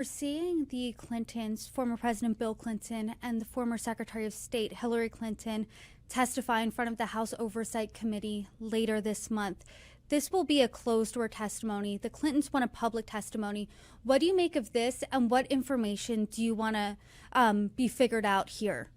We're seeing the Clintons, former President Bill Clinton and the former Secretary of State Hillary Clinton, testify in front of the House Oversight Committee later this month. This will be a closed-door testimony. The Clintons want a public testimony. What do you make of this, and what information do you want to be figured out here?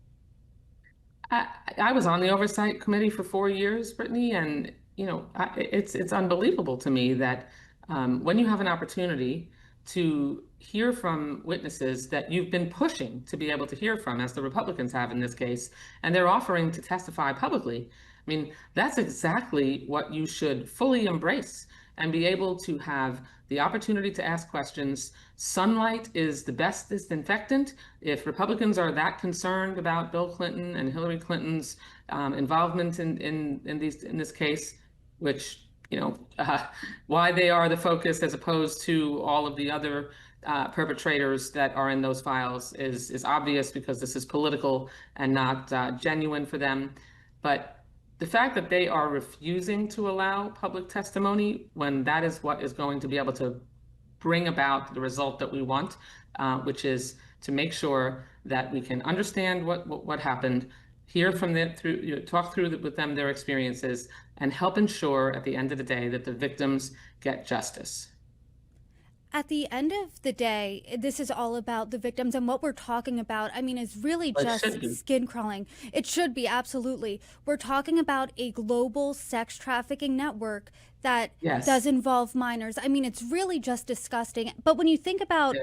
I was on the Oversight Committee for 4 years, Brittany, and it's unbelievable to me that when you have an opportunity to hear from witnesses that you've been pushing to be able to hear from, as the Republicans have in this case, and they're offering to testify publicly. I mean, that's exactly what you should fully embrace and be able to have the opportunity to ask questions. Sunlight is the best disinfectant. If Republicans are that concerned about Bill Clinton and Hillary Clinton's involvement in this case, which why they are the focus as opposed to all of the other perpetrators that are in those files is obvious, because this is political and not genuine for them. But the fact that they are refusing to allow public testimony when that is what is going to be able to bring about the result that we want, which is to make sure that we can understand what happened, hear from them, talk through with them their experiences, and help ensure at the end of the day that the victims get justice. At the end of the day, this is all about the victims, and what we're talking about, I mean, is really just skin crawling. It should be, absolutely. We're talking about a global sex trafficking network that does involve minors. I mean, it's really just disgusting. But when you think about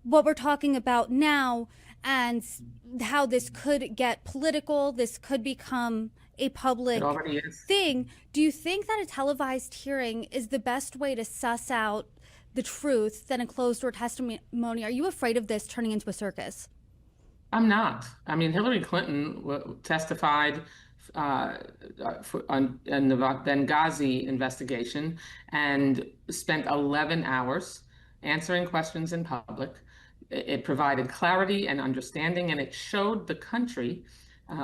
what we're talking about now and how this could get political, this could become a public thing, do you think that a televised hearing is the best way to suss out the truth than a closed-door testimony? Are you afraid of this turning into a circus? I'm not. I mean, Hillary Clinton testified in the Benghazi investigation and spent 11 hours answering questions in public. It provided clarity and understanding, and it showed the country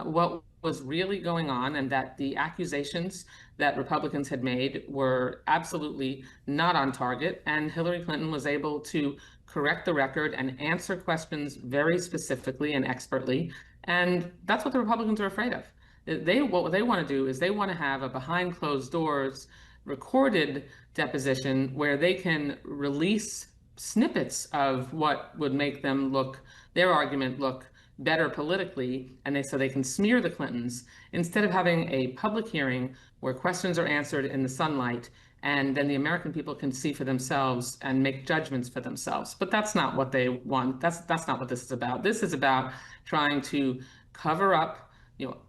what was really going on, and that the accusations that Republicans had made were absolutely not on target. And Hillary Clinton was able to correct the record and answer questions very specifically and expertly. And that's what the Republicans are afraid of. What they want to do is they want to have a behind closed doors recorded deposition where they can release snippets of what would make their argument look better politically, and so they can smear the Clintons, instead of having a public hearing where questions are answered in the sunlight, and then the American people can see for themselves and make judgments for themselves. But that's not what they want. That's not what this is about. This is about trying to cover up,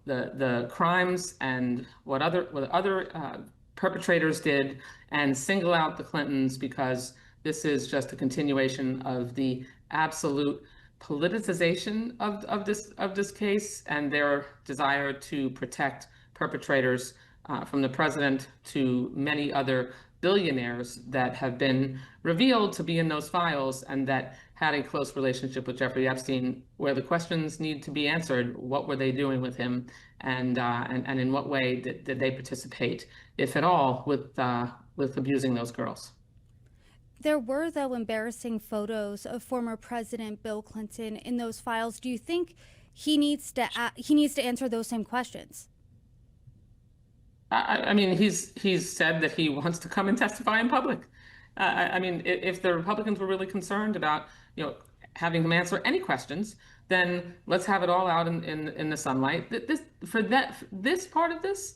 the crimes and what other perpetrators did, and single out the Clintons, because this is just a continuation of the absolute politicization of this case, and their desire to protect perpetrators, from the president to many other billionaires that have been revealed to be in those files and that had a close relationship with Jeffrey Epstein, where the questions need to be answered. What were they doing with him, and in what way did they participate, if at all, with abusing those girls? There were, though, embarrassing photos of former President Bill Clinton in those files. Do you think he needs to answer those same questions? I mean, he's said that he wants to come and testify in public. I mean, if the Republicans were really concerned about having him answer any questions, then let's have it all out in the sunlight. This part of this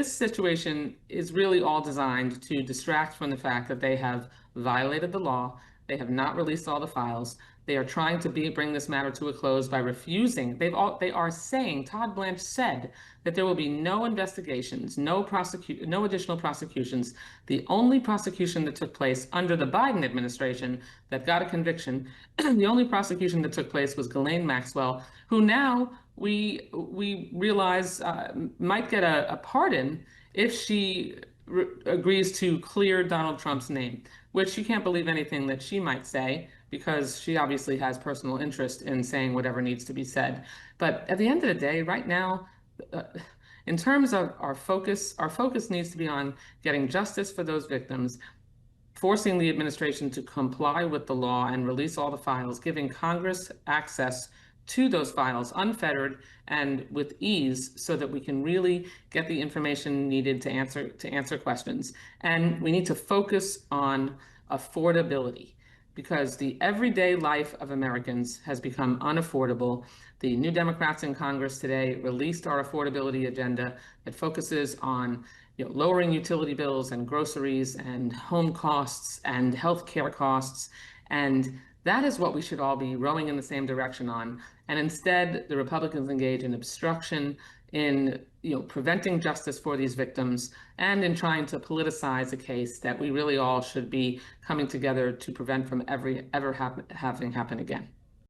situation is really all designed to distract from the fact that they have violated the law. They have not released all the files. They are trying to bring this matter to a close by refusing. They are saying, Todd Blanche said, that there will be no investigations, no additional prosecutions. The only prosecution that took place under the Biden administration that got a conviction, the only prosecution that took place was Ghislaine Maxwell, who now we realize might get a pardon if she agrees to clear Donald Trump's name, which you can't believe anything that she might say, because she obviously has personal interest in saying whatever needs to be said. But at the end of the day, right now, in terms of our focus needs to be on getting justice for those victims, forcing the administration to comply with the law and release all the files, giving Congress access to those files unfettered and with ease so that we can really get the information needed to answer questions. And we need to focus on affordability, because the everyday life of Americans has become unaffordable. The New Democrats in Congress today released our affordability agenda that focuses on lowering utility bills and groceries and home costs and healthcare costs. And that is what we should all be rowing in the same direction on. And instead, the Republicans engage in obstruction, in preventing justice for these victims, and in trying to politicize a case that we really all should be coming together to prevent from ever having happen again.